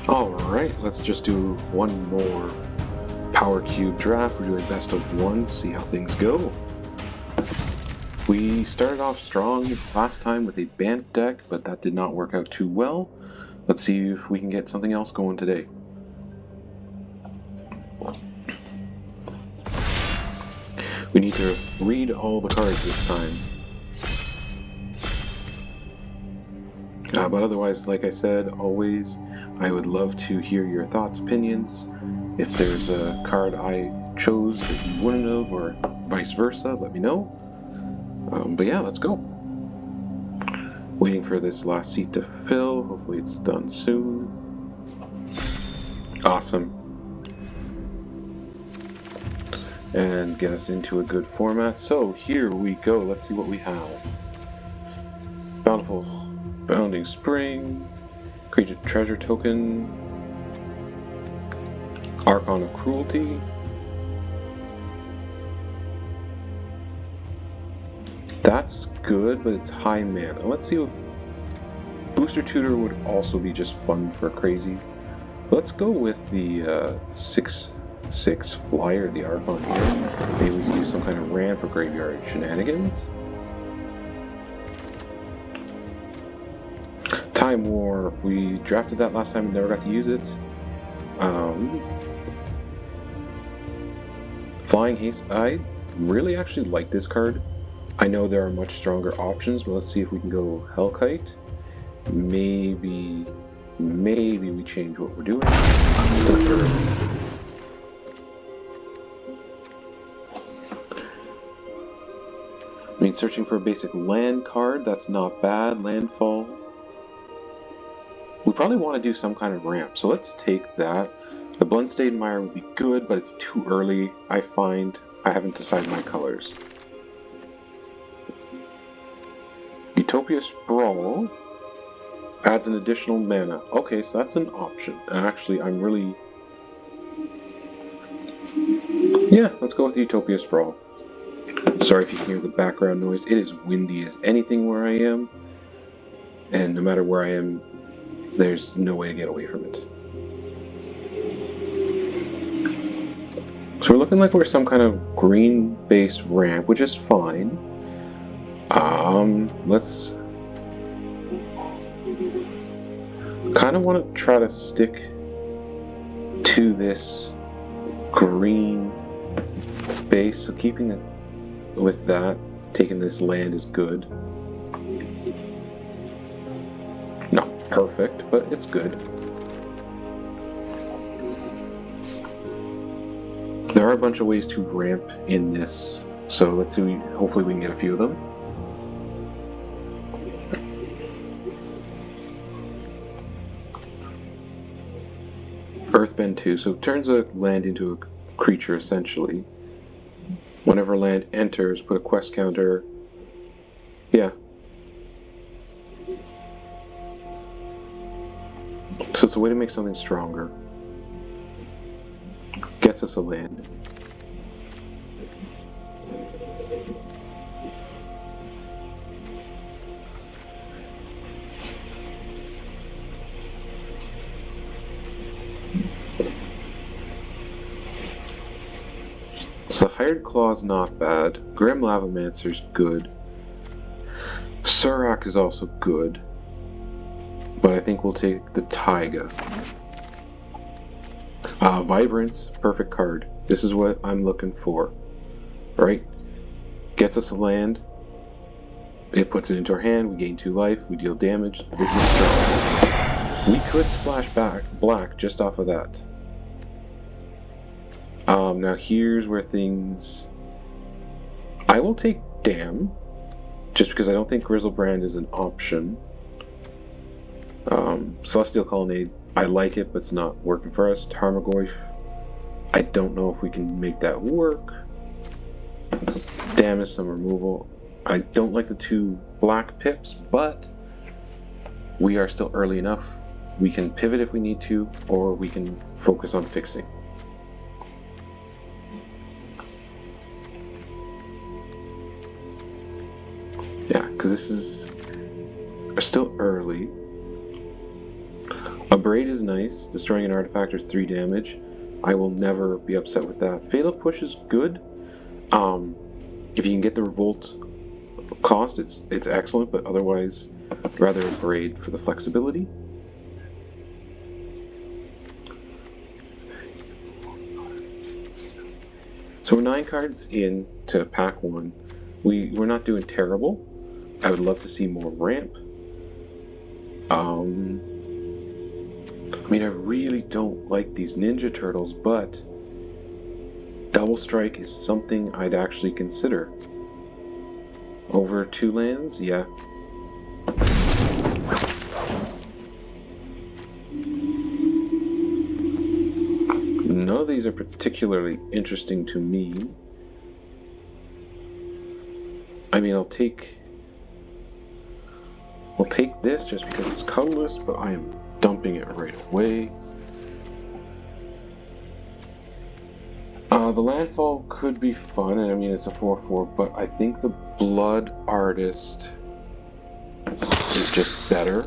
Alright, let's just do one more Power Cube draft. We're doing best of one, see how things go. We started off strong last time with a Bant deck, but that did not work out too well. Let's see if we can get something else going today. We need to read all the cards this time. But otherwise, like I said, always, I would love to hear your thoughts, opinions. If there's a card I chose that you wouldn't have, or vice versa, let me know. But yeah, let's go. Waiting for this last seat to fill. Hopefully it's done soon. Awesome. And get us into a good format. So here we go. Let's see what we have. Bountiful Bounding Spring, create a treasure token, Archon of Cruelty, that's good, but it's high mana. Let's see if Booster Tutor would also be just fun for crazy. Let's go with the 6/6 flyer, the Archon here. Maybe we can do some kind of ramp or graveyard shenanigans. Time War, we drafted that last time and never got to use it. Flying Haste, I really actually like this card. I know there are much stronger options, but let's see if we can go Hellkite. Maybe we change what we're doing. It's still early. I mean, searching for a basic land card, that's not bad. Landfall. We probably want to do some kind of ramp, so let's take that. The Bloodstained Mire would be good, but it's too early, I find. I haven't decided my colors. Utopia Sprawl adds an additional mana. Okay, so that's an option. And actually, I'm really... yeah, let's go with the Utopia Sprawl. Sorry if you can hear the background noise. It is windy as anything where I am. And no matter where I am, there's no way to get away from it. So we're looking like we're some kind of green-based ramp, which is fine. Let's kind of want to try to stick to this green base, so keeping it with that, taking this land is good. Not perfect, but it's good. There are a bunch of ways to ramp in this, so let's see, hopefully we can get a few of them. Earthbend 2, so it turns a land into a creature essentially. Whenever land enters, put a quest counter. Yeah. So it's a way to make something stronger. Gets us a land. So Hired Claw's not bad. Grim Lavamancer's good. Surak is also good. But I think we'll take the Taiga. Vibrance, perfect card. This is what I'm looking for. Right? Gets us a land. It puts it into our hand. We gain 2 life. We deal damage. This is strong. We could splash back black just off of that. Now here's where things... I will take Dam, just because I don't think Grizzlebrand is an option. Celestial Colonnade, I like it, but it's not working for us. Tarmogoyf, I don't know if we can make that work. Dam is some removal. I don't like the 2 black pips, but we are still early enough. We can pivot if we need to, or we can focus on fixing. Yeah, because this is still early. A Braid is nice. Destroying an artifact is 3 damage. I will never be upset with that. Fatal Push is good. If you can get the Revolt cost, it's excellent, but otherwise, I'd rather a Braid for the flexibility. So we're 9 cards in to pack 1. We're not doing terrible. I would love to see more ramp. I mean, I really don't like these Ninja Turtles, but Double Strike is something I'd actually consider. Over 2 lands? Yeah. None of these are particularly interesting to me. I mean, I'll take this just because it's colorless, but I am dumping it right away. The Landfall could be fun, and I mean it's a 4/4, but I think the Blood Artist is just better.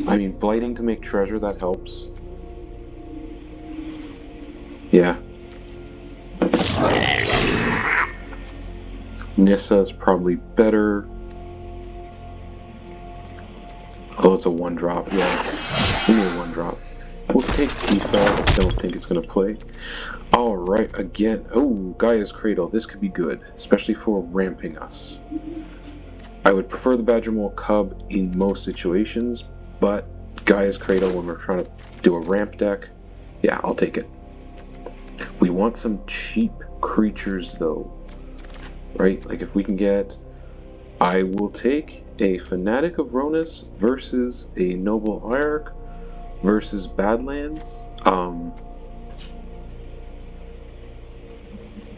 I mean, Blighting to make treasure, that helps. Yeah. Nissa's probably better. Oh, it's a 1-drop, yeah. We need a 1-drop. We'll take Tifa, I don't think it's going to play. Alright, again. Oh, Gaia's Cradle. This could be good, especially for ramping us. I would prefer the Badger Mole Cub in most situations, but Gaia's Cradle when we're trying to do a ramp deck, yeah, I'll take it. We want some cheap creatures, though. Right? Like, if we can get... I will take a Fanatic of Ronus versus a Noble Hierarch versus Badlands.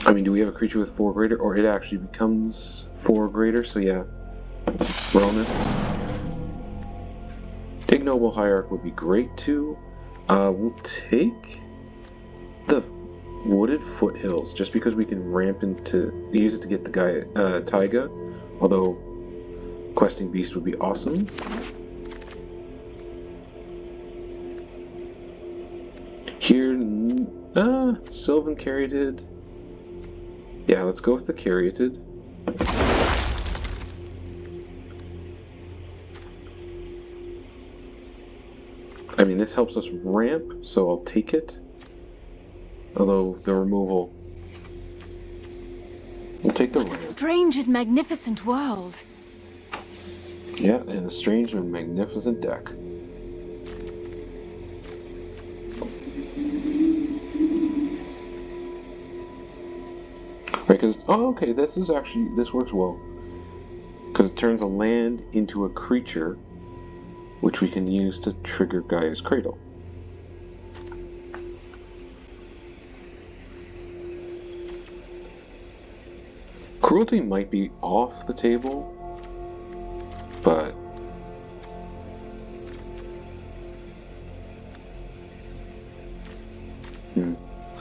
I mean, do we have a creature with 4 greater? Or it actually becomes 4 greater, so yeah. Ronus. Ignoble Hierarch would be great too. We'll take the Wooded Foothills, just because we can ramp into... use it to get the guy, Taiga. Although, Questing Beast would be awesome. Here, Sylvan Caryatid. Yeah, let's go with the Caryatid. I mean, this helps us ramp, so I'll take it. Although, the removal... We'll take the ramp. What a strange and magnificent world. Yeah, and a strange and magnificent deck. Right, because... oh, okay, this works well. Because it turns a land into a creature, which we can use to trigger Gaia's Cradle. Cruelty might be off the table, but...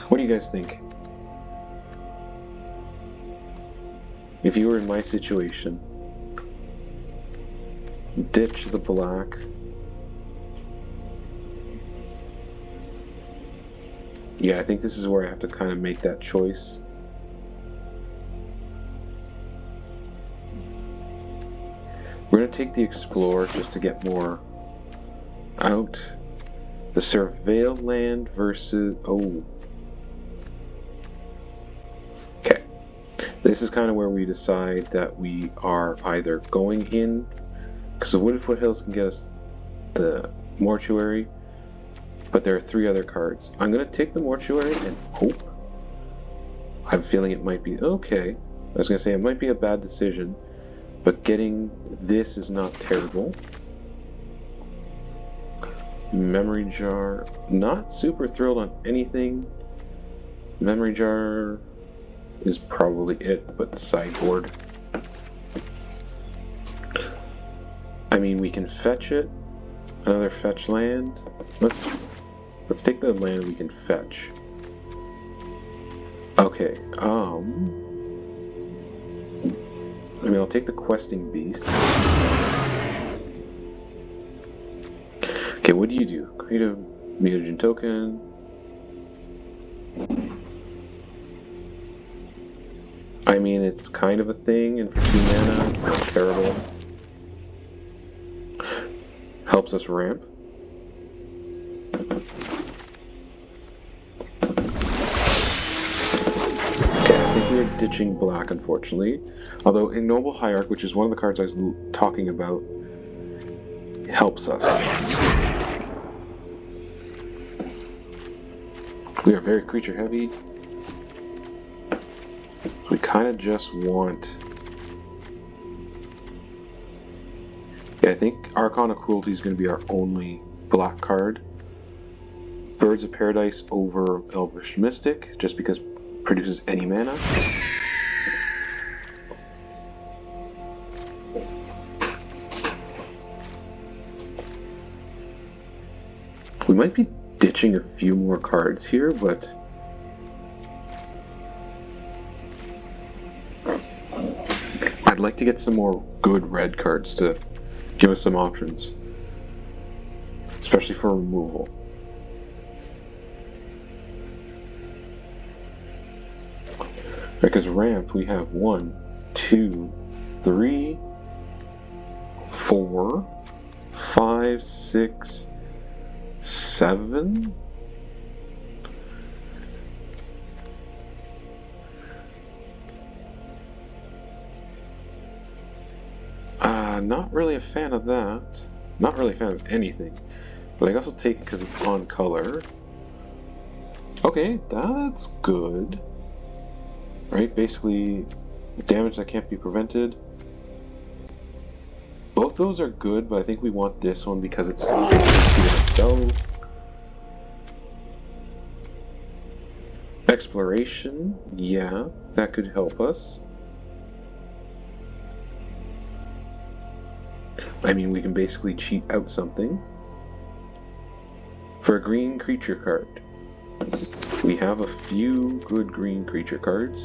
What do you guys think? If you were in my situation, ditch the black. Yeah, I think this is where I have to kind of make that choice. We're going to take the Explorer just to get more out. The Surveil land versus... oh. Okay. This is kind of where we decide that we are either going in, because the Wooded Foothills can get us the Mortuary, but there are 3 other cards. I'm going to take the Mortuary and hope. I have a feeling it might be... okay. I was going to say it might be a bad decision, but getting this is not terrible. Memory Jar, not super thrilled on anything. Memory Jar is probably it, but sideboard. I mean, we can fetch it. Another fetch land. Let's take the land we can fetch. Okay, I mean, I'll take the Questing Beast. Okay, what do you do? Create a mutagen token. I mean, it's kind of a thing, and for 2 mana, it's not terrible. Helps us ramp. Okay, I think we're ditching black, unfortunately. Although Ignoble Hierarch, which is one of the cards I was talking about, helps us. We are very creature heavy. We kind of just want... Yeah, I think Archon of Cruelty is going to be our only black card. Birds of Paradise over Elvish Mystic, just because it produces any mana. We might be ditching a few more cards here, but... I'd like to get some more good red cards to give us some options. Especially for removal. Because ramp, we have 1, 2, 3, 4, 5, 6, 7. Not really a fan of that. Not really a fan of anything. But I guess I'll take it because it's on color. Okay, that's good. Right, basically damage that can't be prevented. Both those are good, but I think we want this one because it's basically 2 different spells. Exploration, yeah, that could help us. I mean, we can basically cheat out something. For a green creature card, we have a few good green creature cards.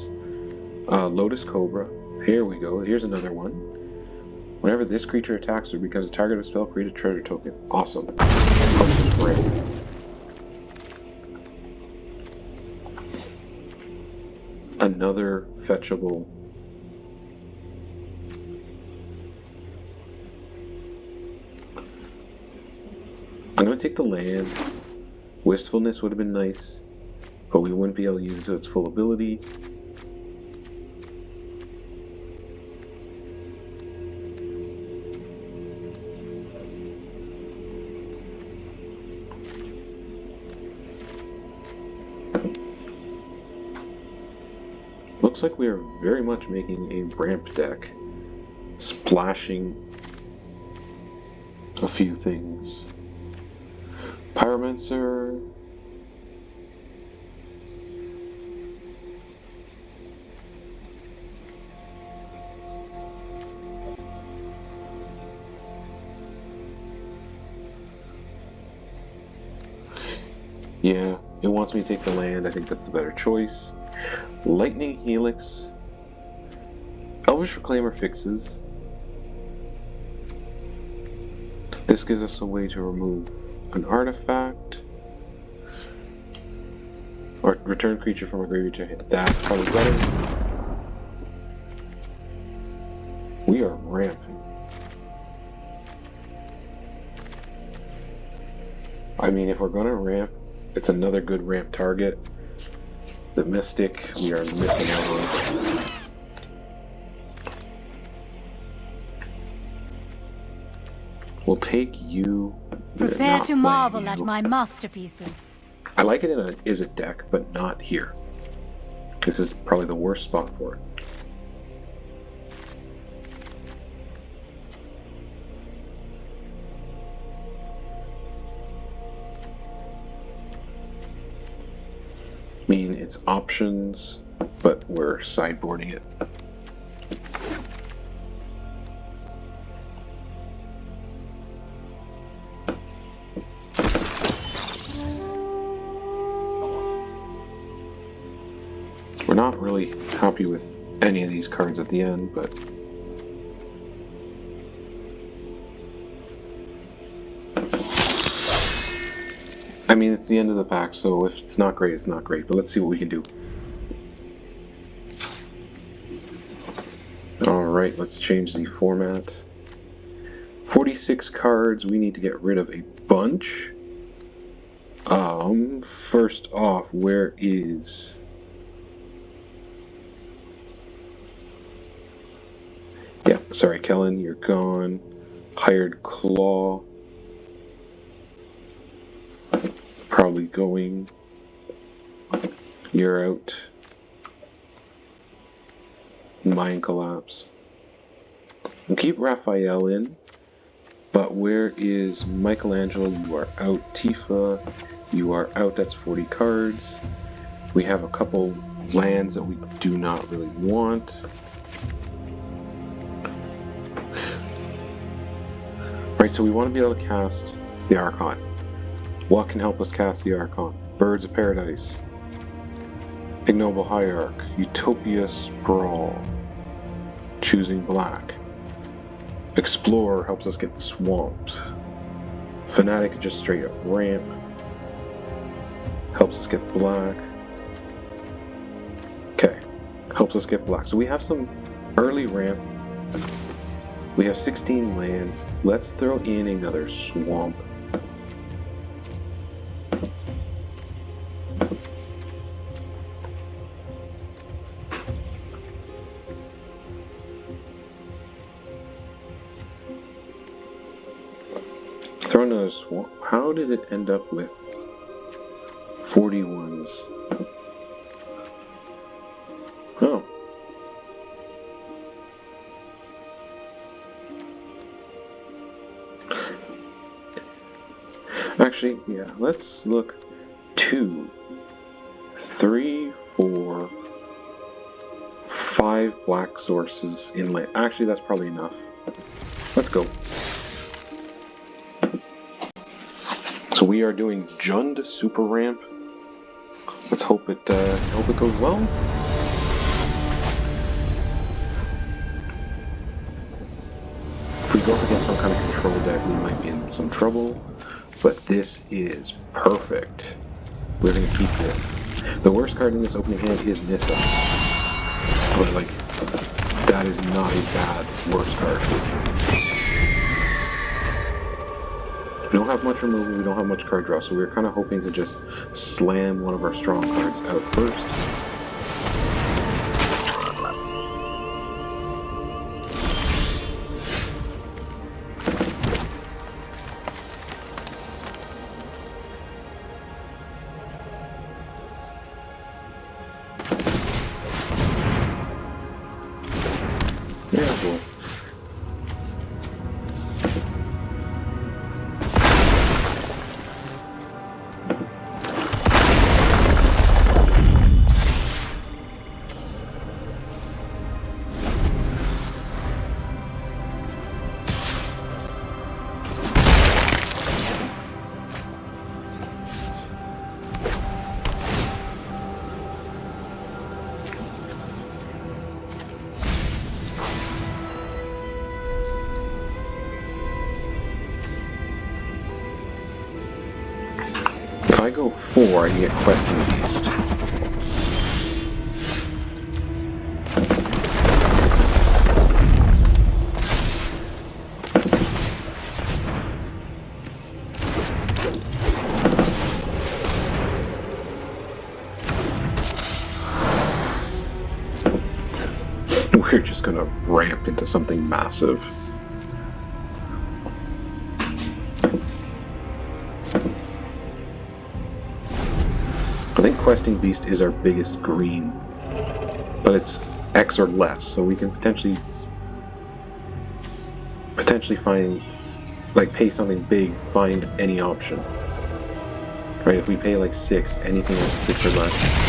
Lotus Cobra, here we go, here's another one. Whenever this creature attacks or becomes a target of a spell, create a treasure token. Awesome. Helps us ramp. Another fetchable. I'm going to take the land. Wistfulness would have been nice, but we wouldn't be able to use it to its full ability. Looks like we are very much making a ramp deck, splashing a few things. Pyromancer. Yeah, it wants me to take the land. I think that's the better choice. Lightning Helix. Elvish Reclaimer fixes. This gives us a way to remove an artifact. Or return creature from a graveyard to hand. That's probably better. We are ramping. I mean, if we're gonna ramp, it's another good ramp target. The Mystic, we are missing out on. We'll take you. Prepare to marvel at my masterpieces. I like it in a Izzet deck, but not here. This is probably the worst spot for it. I mean, it's options, but we're sideboarding it. We're not really happy with any of these cards at the end, but I mean, it's the end of the pack, so if it's not great, it's not great. But let's see what we can do. Alright, let's change the format. 46 cards, we need to get rid of a bunch. First off, where is... Yeah, sorry, Kellen, you're gone. Hired Claw. Probably going. You're out. Mind Collapse. We'll keep Raphael in. But where is Michelangelo? You are out. Tifa, you are out. That's 40 cards. We have a couple lands that we do not really want. Right, so we want to be able to cast the Archon. What can help us cast the Archon? Birds of Paradise, Ignoble Hierarch, Utopia Sprawl, choosing black. Explorer helps us get swamped. Fanatic just straight up ramp. Helps us get black. Okay, helps us get black. So we have some early ramp. We have 16 lands. Let's throw in another swamp. Throw another swamp. How did it end up with 41s? Oh. Actually, yeah, let's look. 2, 3, 4, 5 black sources in land. Actually, that's probably enough. Let's go. So we are doing Jund Super Ramp. Let's hope it goes well. If we go up against some kind of control deck, we might be in some trouble. But this is perfect. We're gonna keep this. The worst card in this opening hand is Nissa. But like, that is not a bad worst card. We don't have much removal, we don't have much card draw, so we're kind of hoping to just slam one of our strong cards out first. Yeah, cool. If I go 4, I can get Questing Beast. We're just gonna ramp into something massive. I think Questing Beast is our biggest green, but it's X or less, so we can potentially find, like, pay something big, find any option. Right, if we pay like 6, anything that's 6 or less.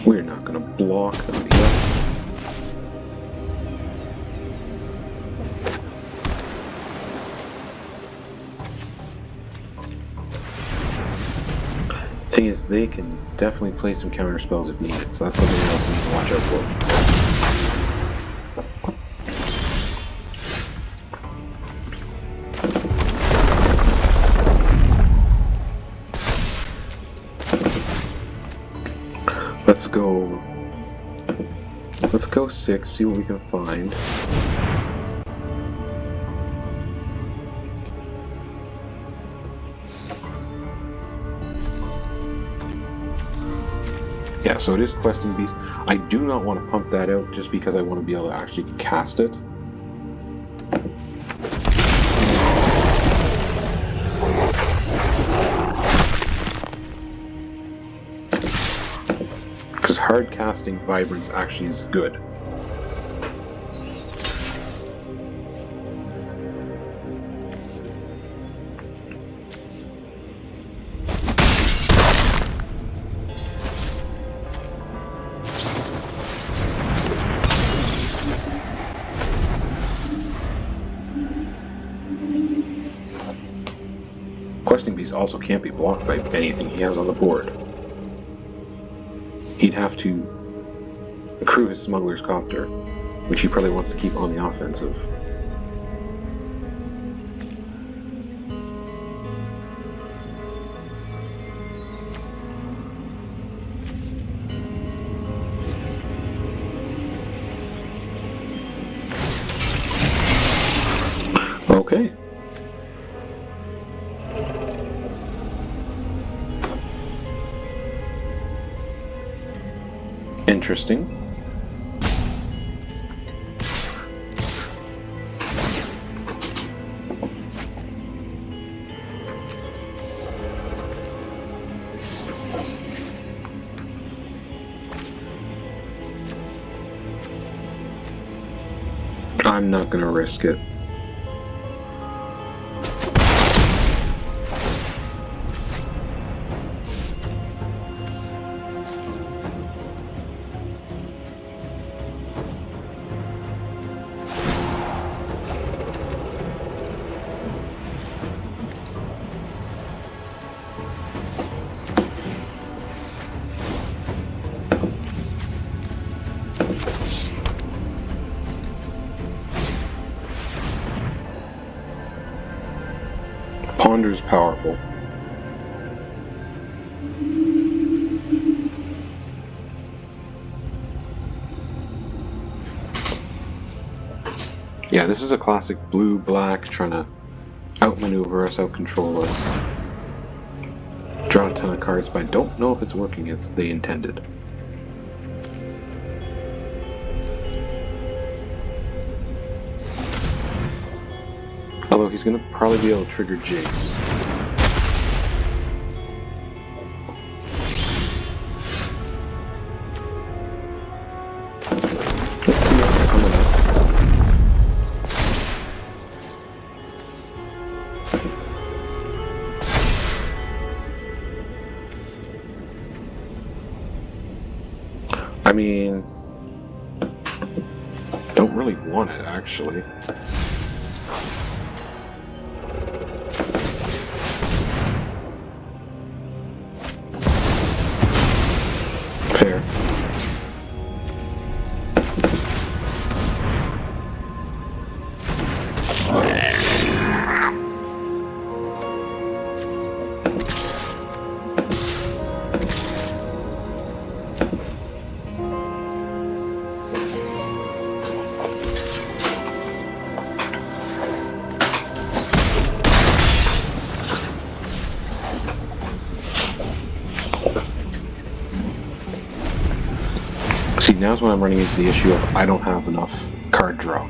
We're not gonna block them yet. Thing Thing is, they can definitely play some counter spells if needed, so that's something else you need to watch out for. Let's go 6, see what we can find. Yeah, so it is Questing Beast. I do not want to pump that out just because I want to be able to actually cast it. Because hard casting Vibrance actually is good. Questing Beast also can't be blocked by anything he has on the board. He'd have to accrue his Smuggler's Copter, which he probably wants to keep on the offensive. Okay. Interesting. I'm not gonna risk it. Ponder's powerful. Yeah, this is a classic blue-black trying to outmaneuver us, outcontrol us. Draw a ton of cards, but I don't know if it's working as they intended. Although he's going to probably be able to trigger Jace. Let's see what's coming up. I mean, don't really want it, actually. Fair. See, now's when I'm running into the issue of I don't have enough card draw.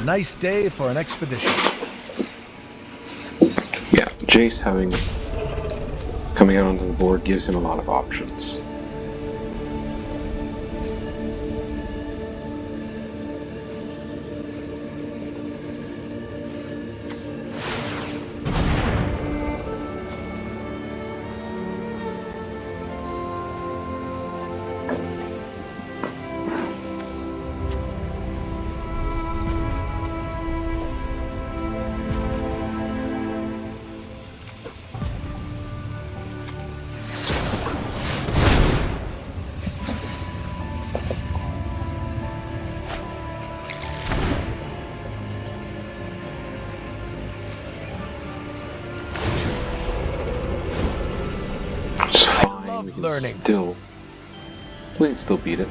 nice day for an expedition. Yeah, Jace coming out onto the board gives him a lot of options. Learning. We can still beat it.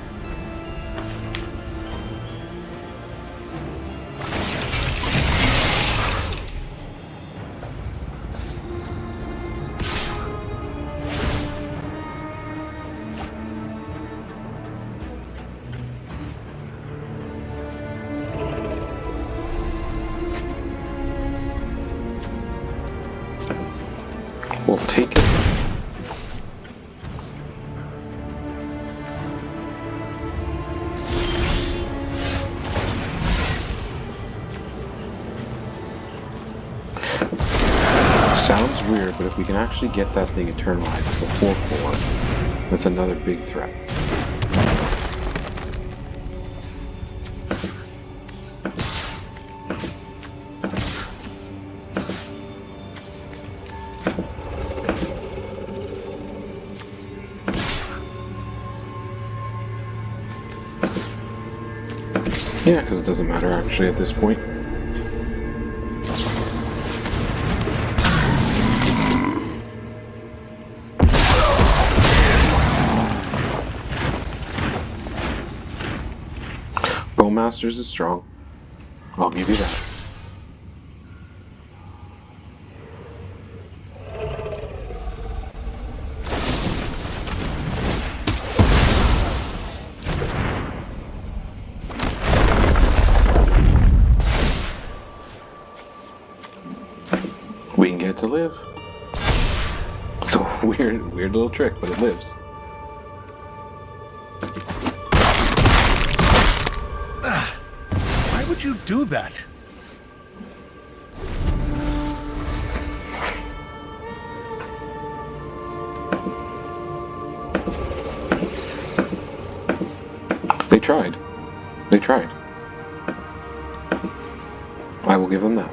We'll take it. Sounds weird, but if we can actually get that thing internalized as a 4/4, that's another big threat. Yeah, because it doesn't matter actually at this point. Bowmasters is strong. I'll give you that. We can get it to live. It's a weird little trick, but it lives. Why would you do that? They tried. They tried. I will give them that.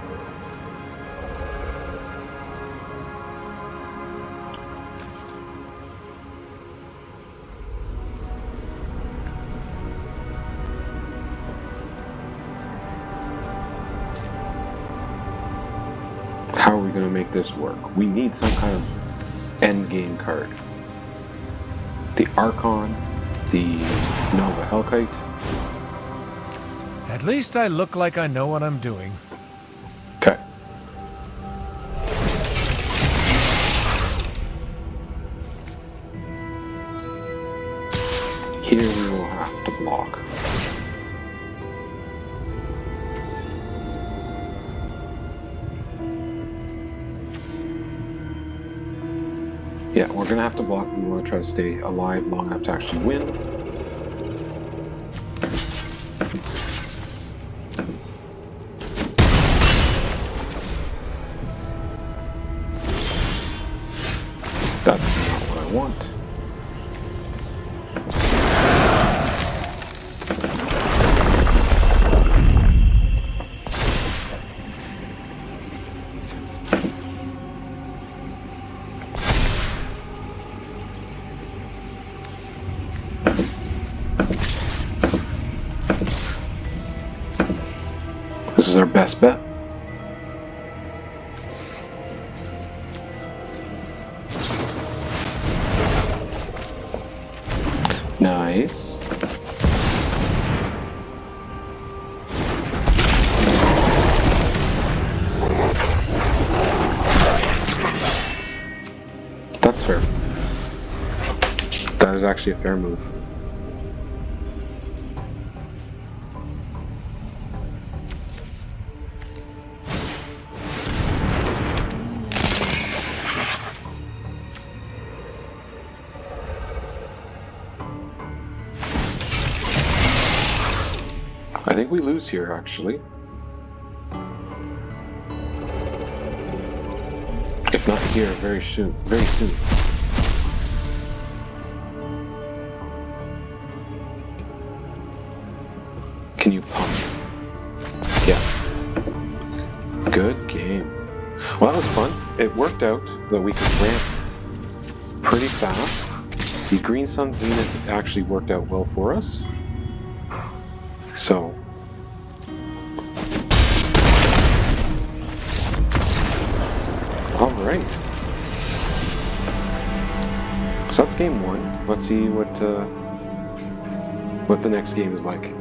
How are we going to make this work? We need some kind of end game card. The Archon, the Nova Hellkite. At least I look like I know what I'm doing. Okay. Here we will have to block. Yeah, we're gonna have to block if we want to try to stay alive long enough to actually win. That's not what I want. This is our best bet. Nice. That's fair. That is actually a fair move. I think we lose here, actually. If not here, very soon. Very soon. Can you pump? Yeah. Good game. Well, that was fun. It worked out that we could ramp pretty fast. The Green Sun Zenith actually worked out well for us. So... Alright. So that's game one. Let's see what the next game is like.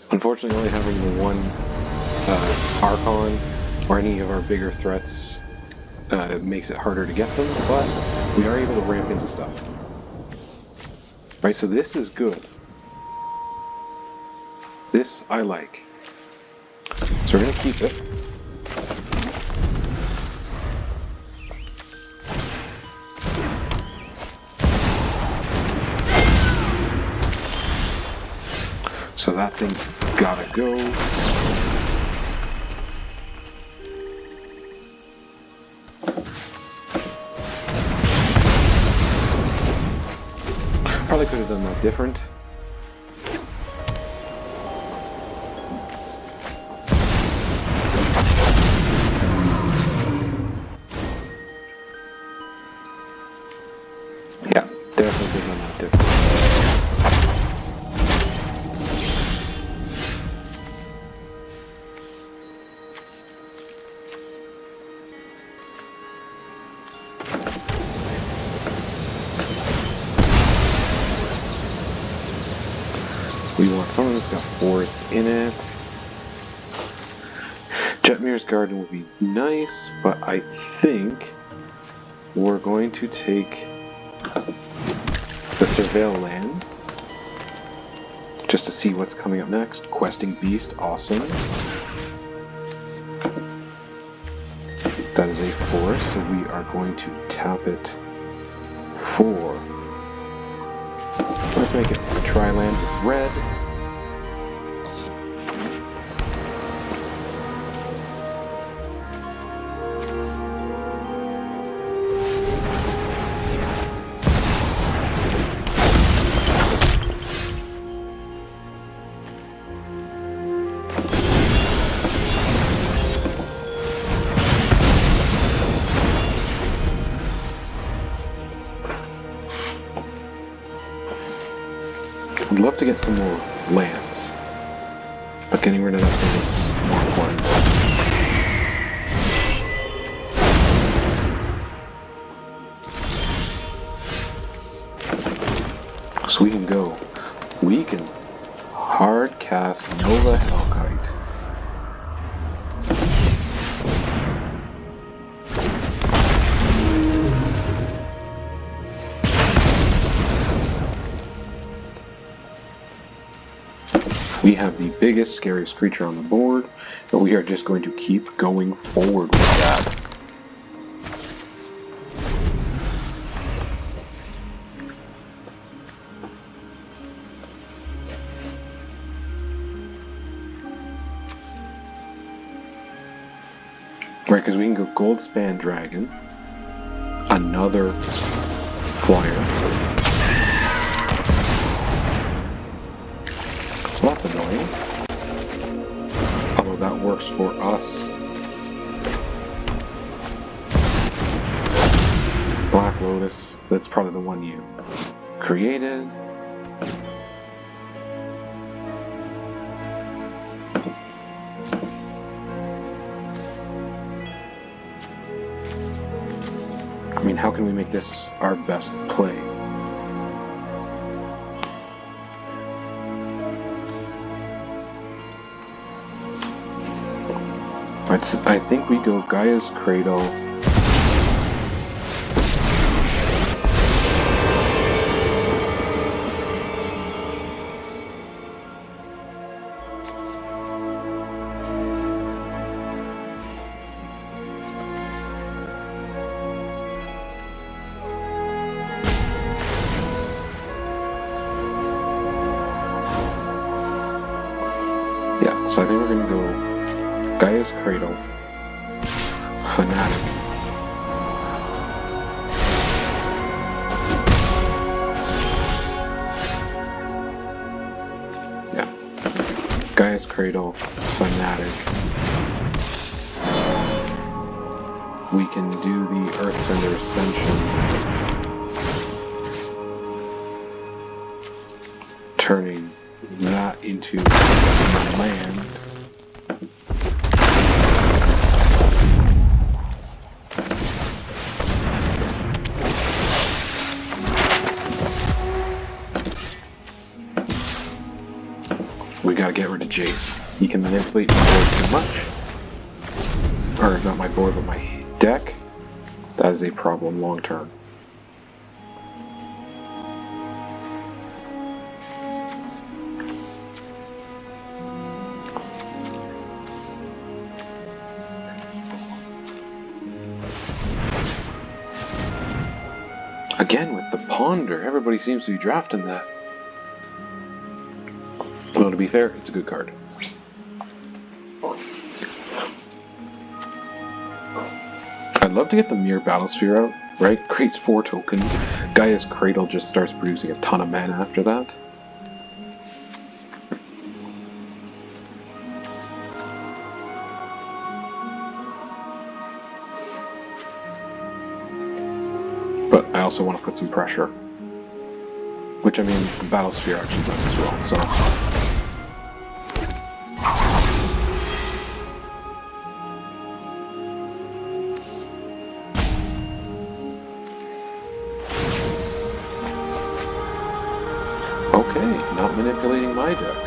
Unfortunately, only having the one Archon or any of our bigger threats makes it harder to get them, but we are able to ramp into stuff. Right, so this is good. This I like. So we're going to keep it. So that thing's gotta go. Probably could have done that different. Yeah, definitely could have done that different. We want something that's got forest in it. Jetmir's Garden would be nice, but I think we're going to take the Surveil Land just to see what's coming up next. Questing Beast, awesome. That is a 4, so we are going to tap it for... Let's make it a tri-land with red. I'd love to get some more lands, but getting rid of that thing is more important. So we can go. We can hard cast Nova Hellkite. We have the biggest, scariest creature on the board, but we are just going to keep going forward with that. Right, because we can go Goldspan Dragon, another flyer. So that's annoying. Although that works for us. Black Lotus, that's probably the one you created. I mean, how can we make this our best play? I think we go Gaia's Cradle. So I think we're gonna go Gaia's Cradle, Fanatic. Yeah. Gaia's Cradle, Fanatic. We can do the Earthbender Ascension, turning that into land. We gotta get rid of Jace. He can manipulate my board too much. Or not my board, but my deck. That is a problem long term. Again with the Ponder, everybody seems to be drafting that. Well, to be fair, it's a good card. I'd love to get the Mirror Battlesphere out, right? Creates 4 tokens. Gaia's Cradle just starts producing a ton of mana after that. But I also want to put some pressure. Which, I mean, the Battlesphere actually does as well, so... Okay, not manipulating my deck.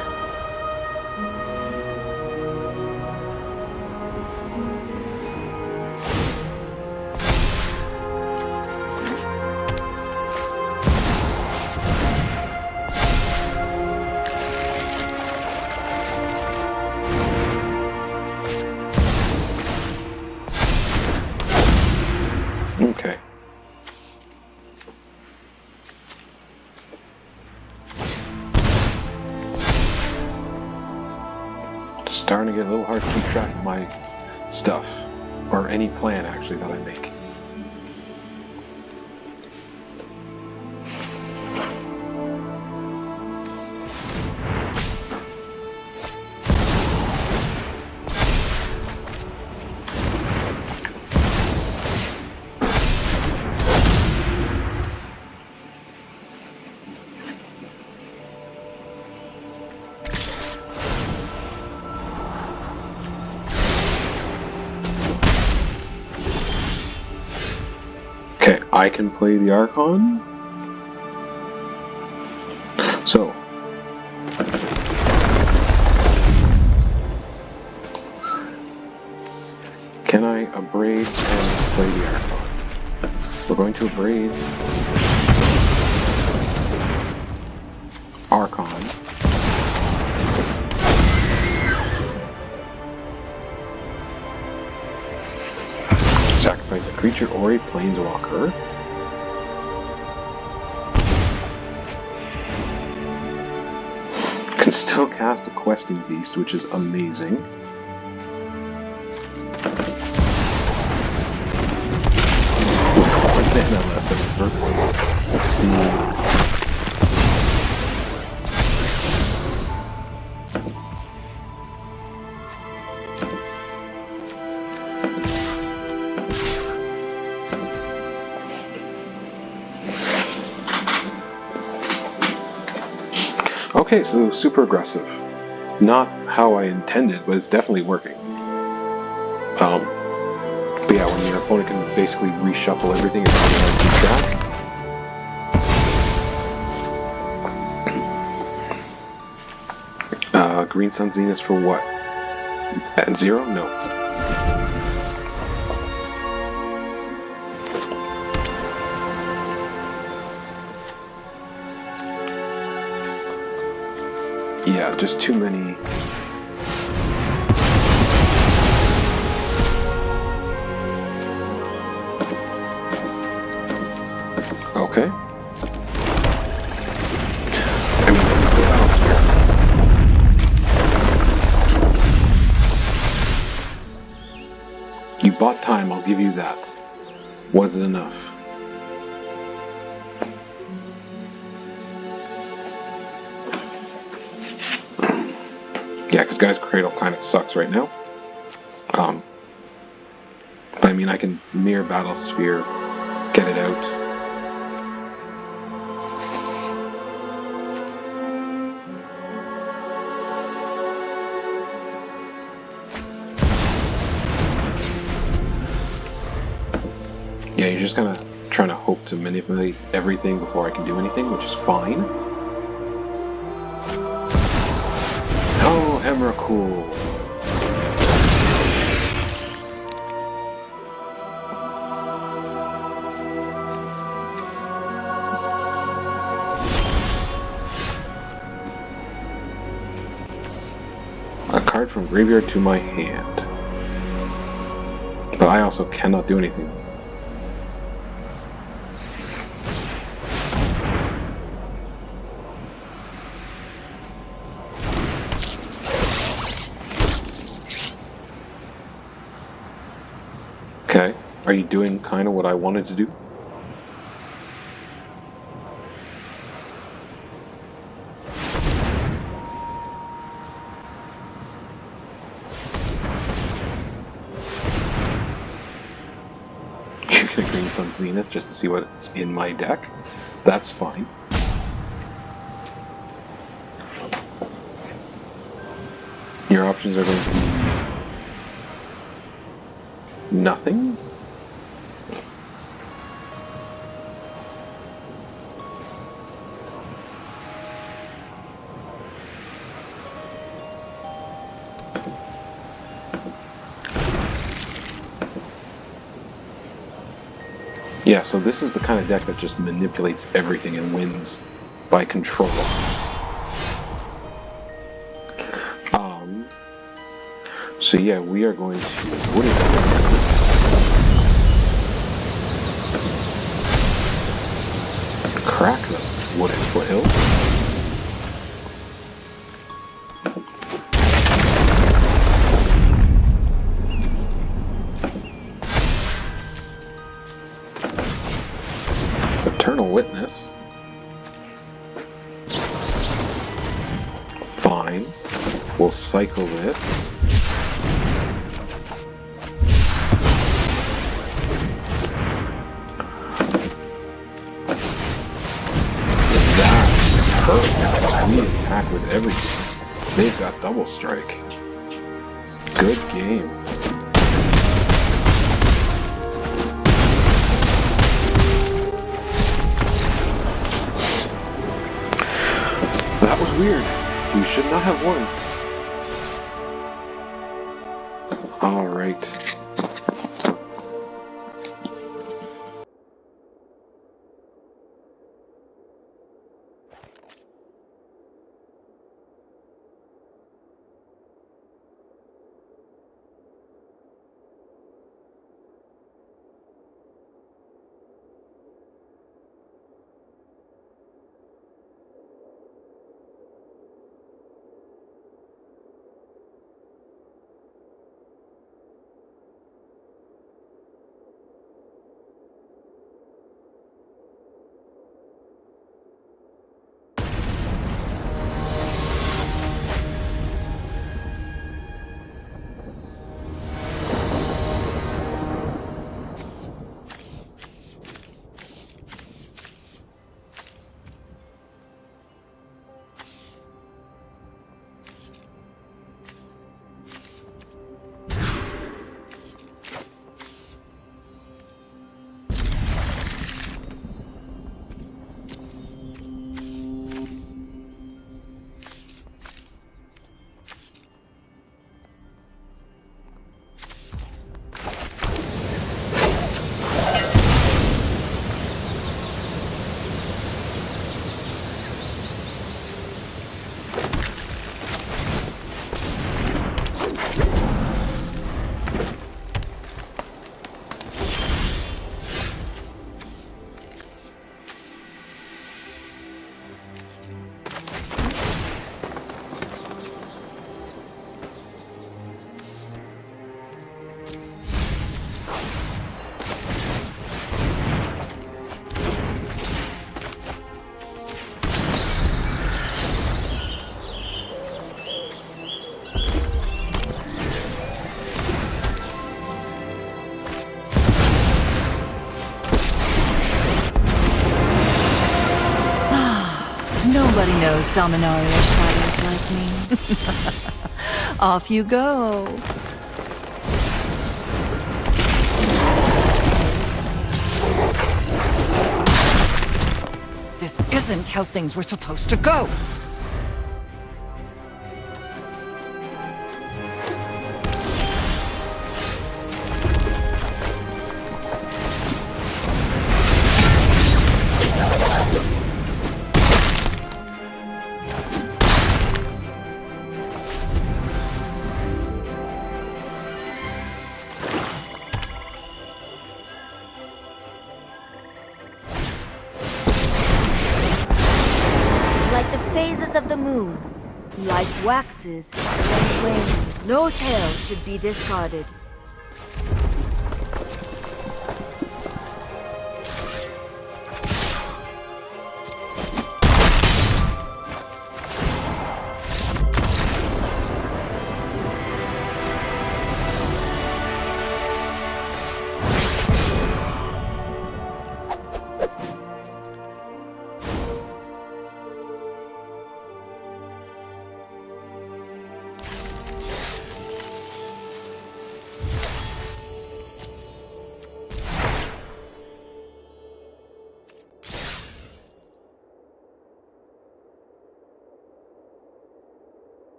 Okay. Starting to get a little hard to keep track of my stuff, or any plan actually that I make. Okay, I can play the Archon. So, can I abrade and play the Archon? We're going to abrade Archon. Sacrifice a creature or a planeswalker. Can still cast a Questing Beast, which is amazing. With 1 mana left over. Let's see. Okay, so super aggressive. Not how I intended, but it's definitely working. But yeah, when your opponent can basically reshuffle everything and keep track. Green Sun Zenith for what? At 0? No. Yeah, just too many. Okay. I mean, it's the Battlesphere. bought time, I'll give you that. Was it enough? Yeah, because Guy's Cradle kind of sucks right now. I mean, I can Mirror Battle Sphere, get it out. Yeah, you're just kind of trying to hope to manipulate everything before I can do anything, which is fine. Oh, Emrakul. A card from graveyard to my hand. But I also cannot do anything. Okay, are you doing kind of what I wanted to do? You're gonna bring some Zenith just to see what's in my deck? That's fine. Your options are going to be nothing? Yeah, so this is the kind of deck that just manipulates everything and wins by control. So yeah, we are going to... What is that? Crack the wooden foothills. Eternal Witness. Fine. We'll cycle this. We attack with everything. They've got double strike. Good game. That was weird. We should not have won. Alright. Nobody knows Dominaria shadows like me. Off you go. This isn't how things were supposed to go. Like the phases of the moon. Life waxes, then wanes. No tale should be discarded.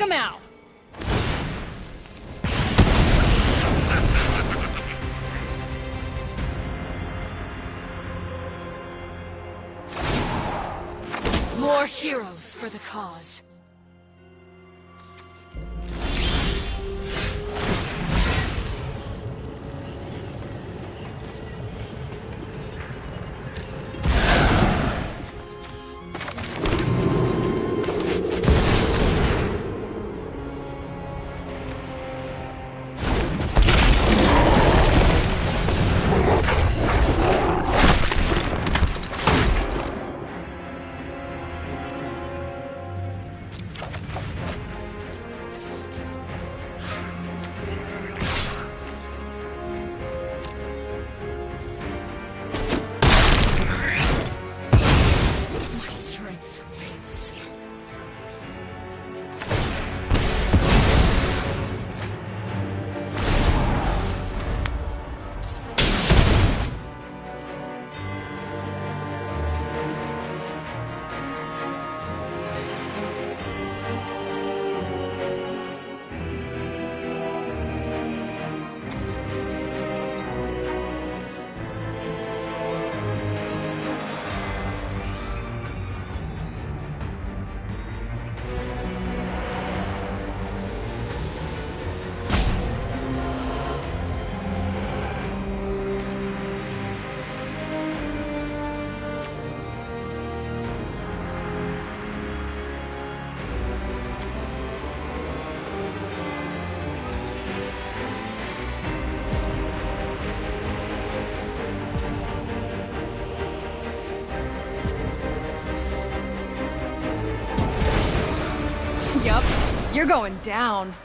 'em out! More heroes for the cause. Strength waits. Yup, you're going down.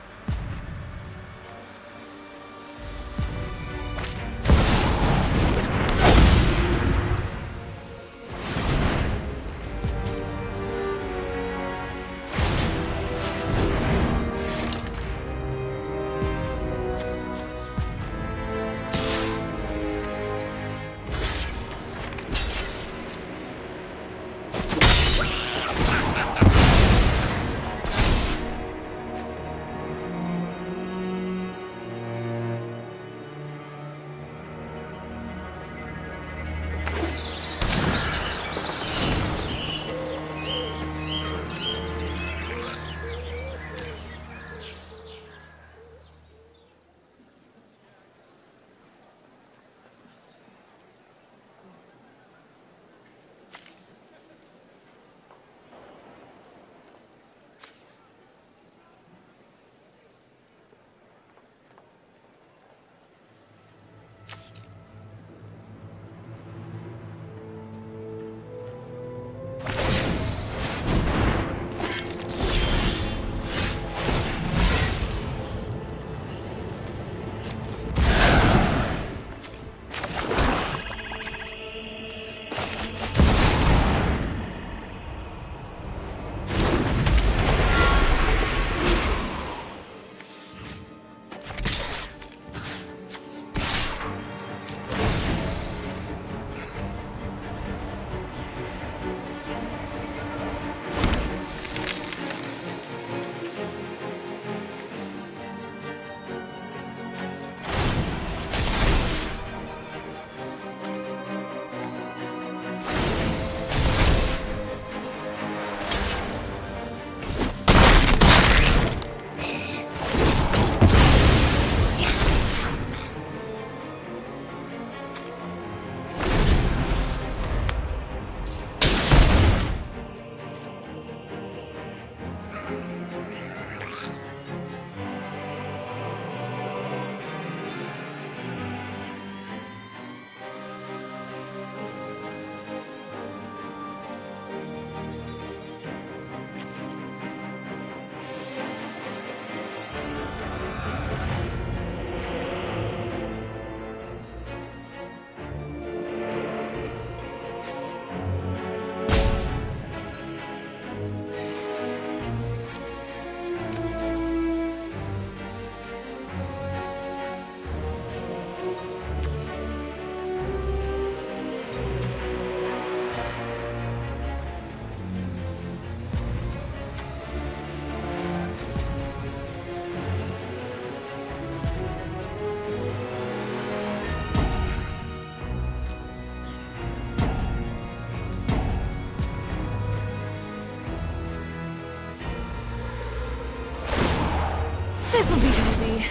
This'll be easy.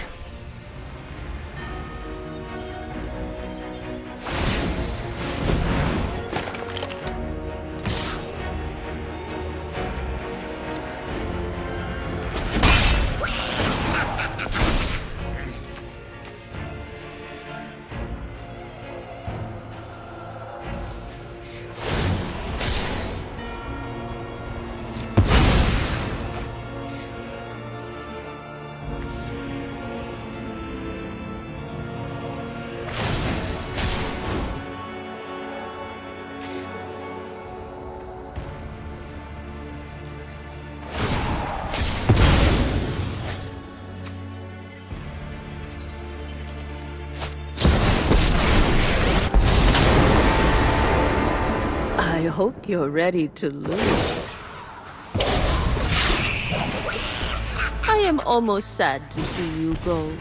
I hope you're ready to lose. I am almost sad to see you go.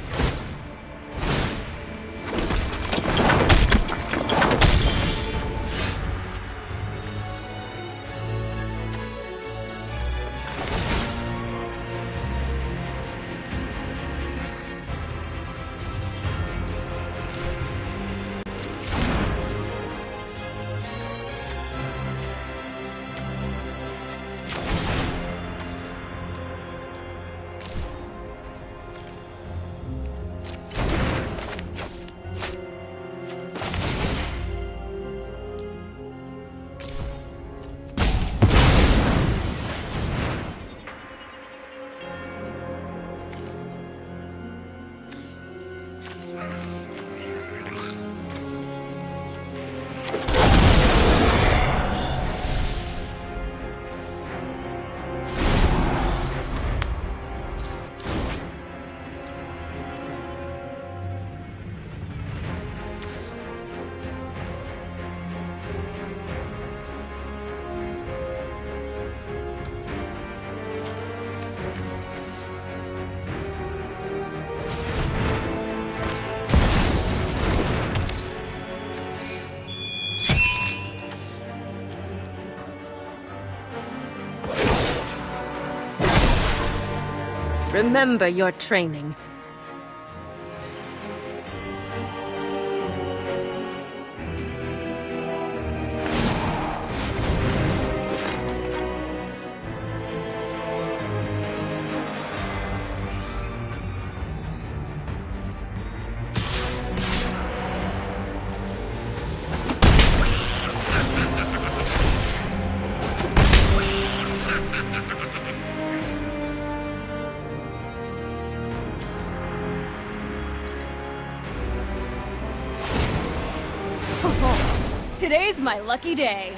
Remember your training. Today's my lucky day.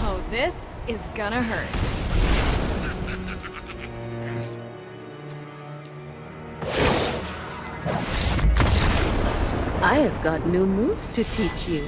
Oh, this is gonna hurt. I have got new moves to teach you.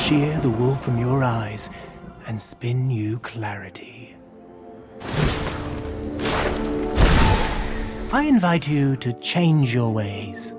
Shear the wool from your eyes and spin you clarity. I invite you to change your ways.